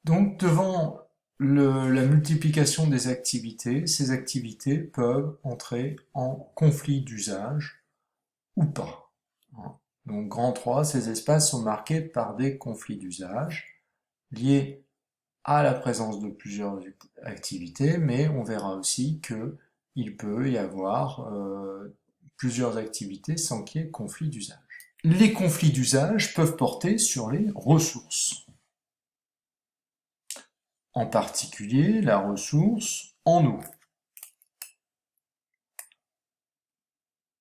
Donc, devant la multiplication des activités, ces activités peuvent entrer en conflit d'usage ou pas. Donc, grand 3, ces espaces sont marqués par des conflits d'usage liés à la présence de plusieurs activités, mais on verra aussi que il peut y avoir plusieurs activités sans qu'il y ait conflit d'usage. Les conflits d'usage peuvent porter sur les ressources, en particulier la ressource en eau.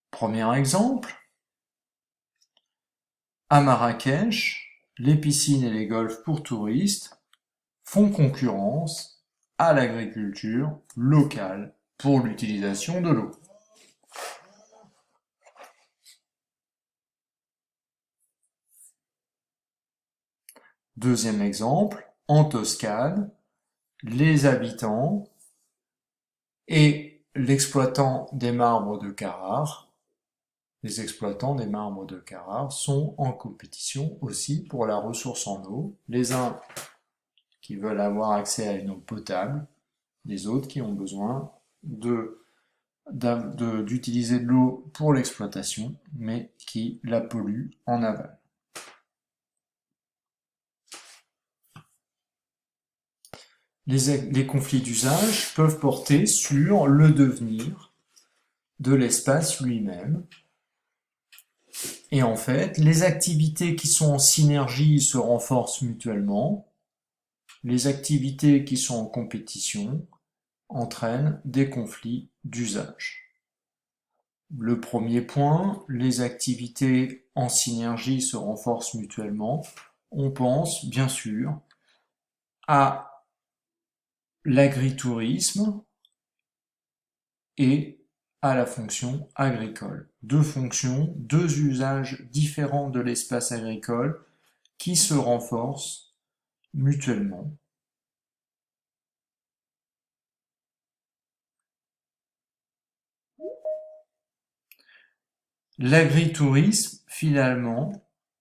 Premier exemple, à Marrakech, les piscines et les golfs pour touristes font concurrence à l'agriculture locale pour l'utilisation de l'eau. Deuxième exemple, en Toscane, les habitants et l'exploitant des marbres de Carrare, les exploitants des marbres de Carrare sont en compétition aussi pour la ressource en eau, les uns qui veulent avoir accès à une eau potable, les autres qui ont besoin d'utiliser de l'eau pour l'exploitation, mais qui la polluent en aval. Les conflits d'usage peuvent porter sur le devenir de l'espace lui-même. Et en fait, les activités qui sont en synergie se renforcent mutuellement. Les activités qui sont en compétition entraînent des conflits d'usage. Le premier point, les activités en synergie se renforcent mutuellement. On pense bien sûr à l'agritourisme et à la fonction agricole. Deux fonctions, deux usages différents de l'espace agricole qui se renforcent mutuellement. L'agritourisme, finalement,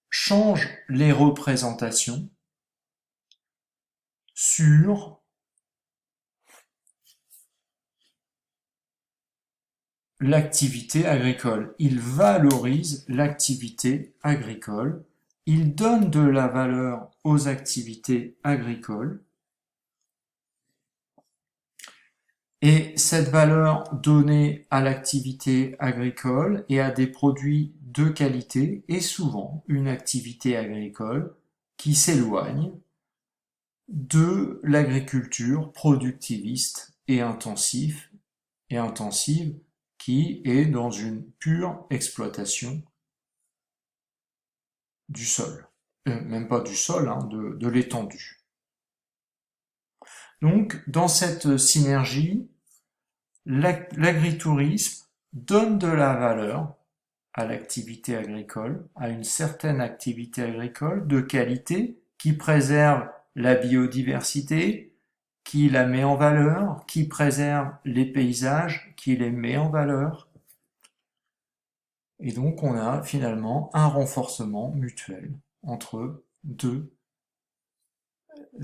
change les représentations sur l'activité agricole. Il valorise l'activité agricole, il donne de la valeur aux activités agricoles, et cette valeur donnée à l'activité agricole et à des produits de qualité est souvent une activité agricole qui s'éloigne de l'agriculture productiviste et intensive qui est dans une pure exploitation du sol. Même pas du sol, hein, de l'étendue. Donc, dans cette synergie, l'agritourisme donne de la valeur à l'activité agricole, à une certaine activité agricole de qualité qui préserve la biodiversité, qui la met en valeur, qui préserve les paysages, qui les met en valeur. Et donc on a finalement un renforcement mutuel entre deux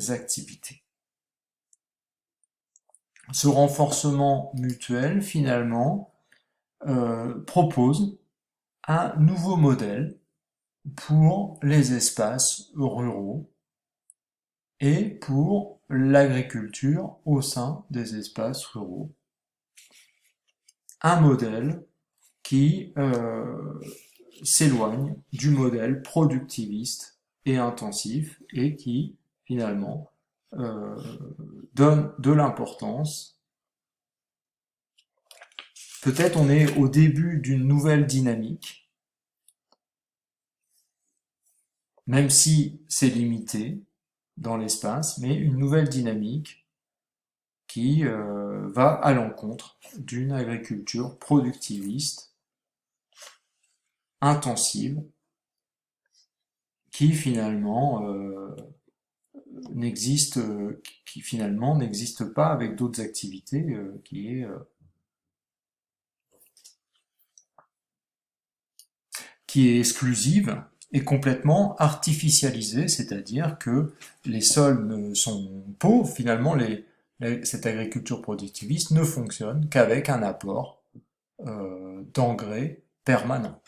activités. Ce renforcement mutuel finalement propose un nouveau modèle pour les espaces ruraux et pour l'agriculture au sein des espaces ruraux. Un modèle qui s'éloigne du modèle productiviste et intensif et qui finalement donne de l'importance. Peut-être on est au début d'une nouvelle dynamique, même si c'est limité dans l'espace, mais une nouvelle dynamique qui va à l'encontre d'une agriculture productiviste, intensive, qui finalement n'existe pas avec d'autres activités, qui est exclusive est complètement artificialisé, c'est-à-dire que les sols ne sont pauvres, finalement cette agriculture productiviste ne fonctionne qu'avec un apport d'engrais permanent.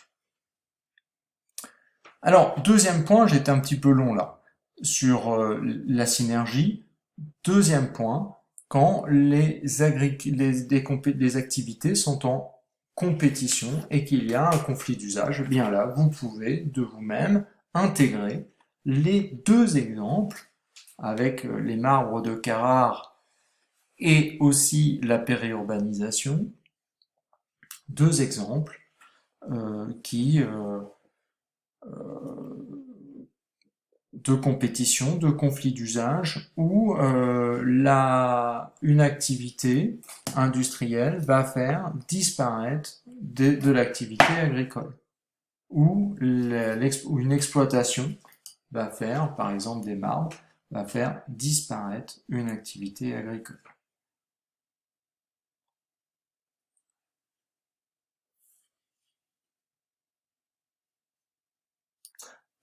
Alors, deuxième point, j'étais un petit peu long là, sur la synergie. Deuxième point, quand les activités sont en compétition et qu'il y a un conflit d'usage, eh bien là, vous pouvez de vous-même intégrer les deux exemples avec les marbres de Carrare et aussi la périurbanisation, deux exemples qui de compétition, de conflit d'usage, où une activité industrielle va faire disparaître de l'activité agricole, ou une exploitation va faire, par exemple des marbres, va faire disparaître une activité agricole.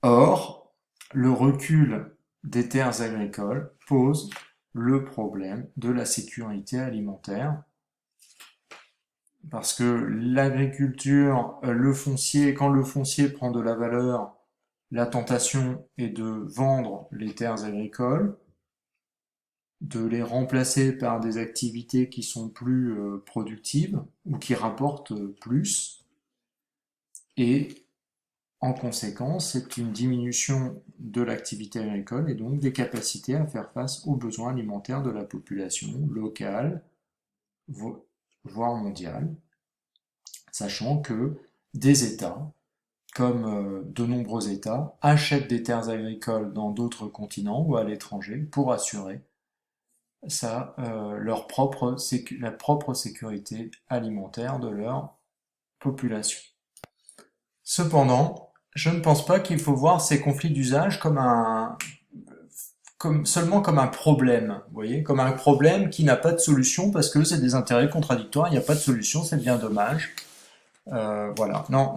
Or, le recul des terres agricoles pose le problème de la sécurité alimentaire, parce que l'agriculture, le foncier, quand le foncier prend de la valeur, la tentation est de vendre les terres agricoles, de les remplacer par des activités qui sont plus productives ou qui rapportent plus, et en conséquence, c'est une diminution de l'activité agricole et donc des capacités à faire face aux besoins alimentaires de la population locale, voire mondiale, sachant que des États, comme de nombreux États, achètent des terres agricoles dans d'autres continents ou à l'étranger pour assurer la propre sécurité alimentaire de leur population. Cependant, je ne pense pas qu'il faut voir ces conflits d'usage seulement comme un problème, vous voyez, comme un problème qui n'a pas de solution parce que c'est des intérêts contradictoires, il n'y a pas de solution, c'est bien dommage. Voilà. Non,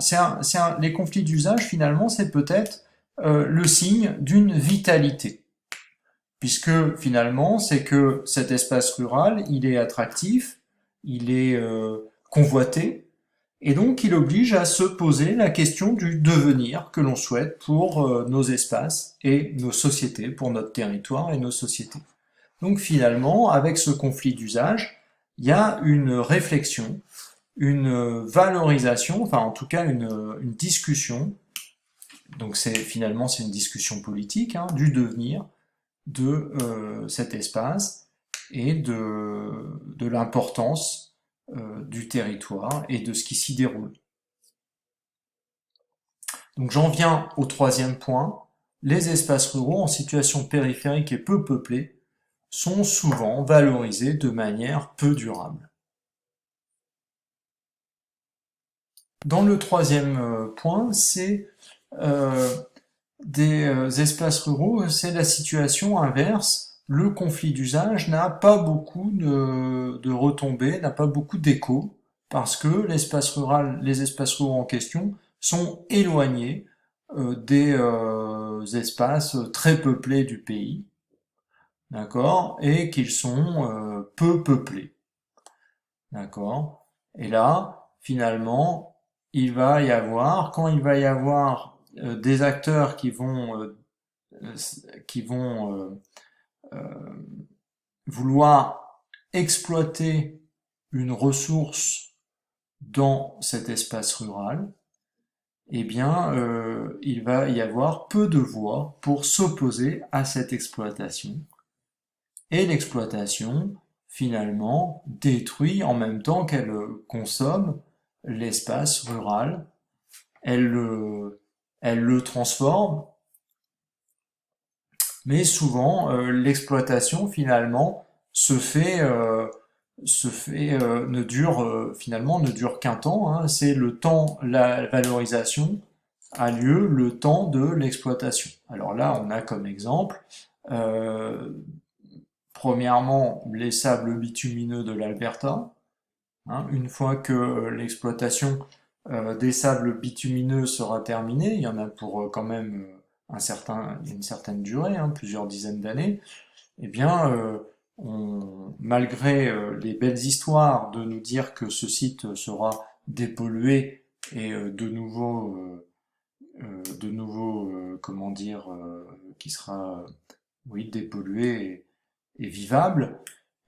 les conflits d'usage, finalement, c'est peut-être le signe d'une vitalité. Puisque finalement, c'est que cet espace rural, il est attractif, il est convoité, et donc il oblige à se poser la question du devenir que l'on souhaite pour nos espaces et nos sociétés, pour notre territoire et nos sociétés. Donc finalement, avec ce conflit d'usage, il y a une réflexion, une valorisation, enfin en tout cas une discussion, donc finalement c'est une discussion politique, hein, du devenir de cet espace et de l'importance du territoire et de ce qui s'y déroule. Donc j'en viens au troisième point. Les espaces ruraux en situation périphérique et peu peuplés sont souvent valorisés de manière peu durable. Dans le troisième point, c'est des espaces ruraux, c'est la situation inverse. Le conflit d'usage n'a pas beaucoup de retombées, n'a pas beaucoup d'écho, parce que les espaces ruraux en question sont éloignés des espaces très peuplés du pays, d'accord, et qu'ils sont peu peuplés, d'accord. Et là, finalement, quand il va y avoir des acteurs qui vont vouloir exploiter une ressource dans cet espace rural, eh bien, il va y avoir peu de voix pour s'opposer à cette exploitation. Et l'exploitation, finalement, détruit en même temps qu'elle consomme l'espace rural. Elle le transforme, mais souvent l'exploitation finalement ne dure qu'un temps, hein. C'est le temps, la valorisation a lieu le temps de l'exploitation. Alors là, on a comme exemple euh, premièrement les sables bitumineux de l'Alberta, hein. Une fois que l'exploitation des sables bitumineux sera terminé, il y en a pour quand même une certaine durée, hein, plusieurs dizaines d'années, eh bien, malgré les belles histoires de nous dire que ce site sera dépollué et comment dire, qui sera, oui, dépollué et vivable,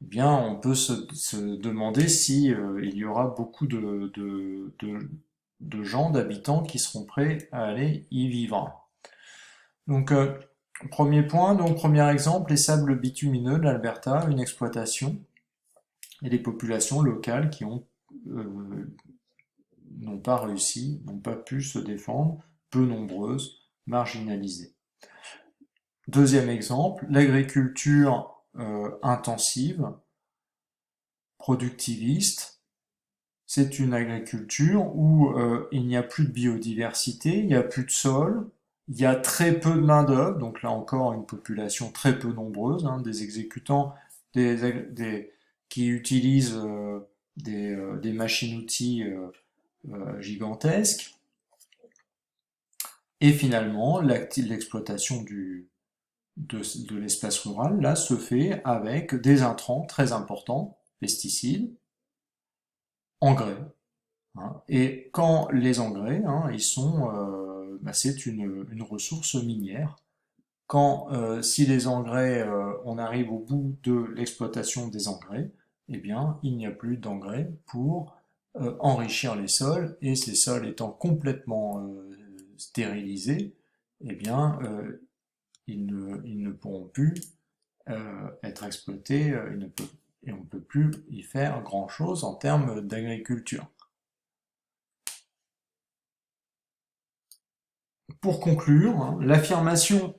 eh bien, on peut se demander si il y aura beaucoup de gens, d'habitants qui seront prêts à aller y vivre. Donc, premier point, donc premier exemple, les sables bitumineux de l'Alberta, une exploitation et les populations locales qui n'ont pas réussi, n'ont pas pu se défendre, peu nombreuses, marginalisées. Deuxième exemple, l'agriculture intensive, productiviste. C'est une agriculture où il n'y a plus de biodiversité, il n'y a plus de sol, il y a très peu de main-d'œuvre, donc là encore une population très peu nombreuse, hein, des exécutants qui utilisent des machines-outils gigantesques. Et finalement, l'exploitation de l'espace rural, là, se fait avec des intrants très importants, pesticides, engrais. Hein. Et quand les engrais, hein, c'est une ressource minière. Si les engrais, on arrive au bout de l'exploitation des engrais, eh bien, il n'y a plus d'engrais pour enrichir les sols, et ces sols étant complètement stérilisés, eh bien, ils ne pourront plus être exploités, et on ne peut plus y faire grand-chose en termes d'agriculture. Pour conclure, hein, l'affirmation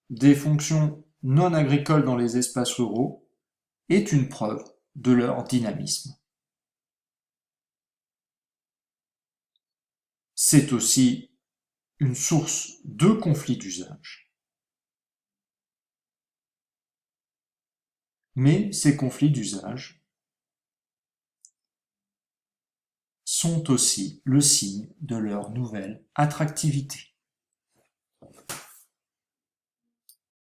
des fonctions non agricoles dans les espaces ruraux est une preuve de leur dynamisme. C'est aussi une source de conflits d'usage. Mais ces conflits d'usage sont aussi le signe de leur nouvelle attractivité.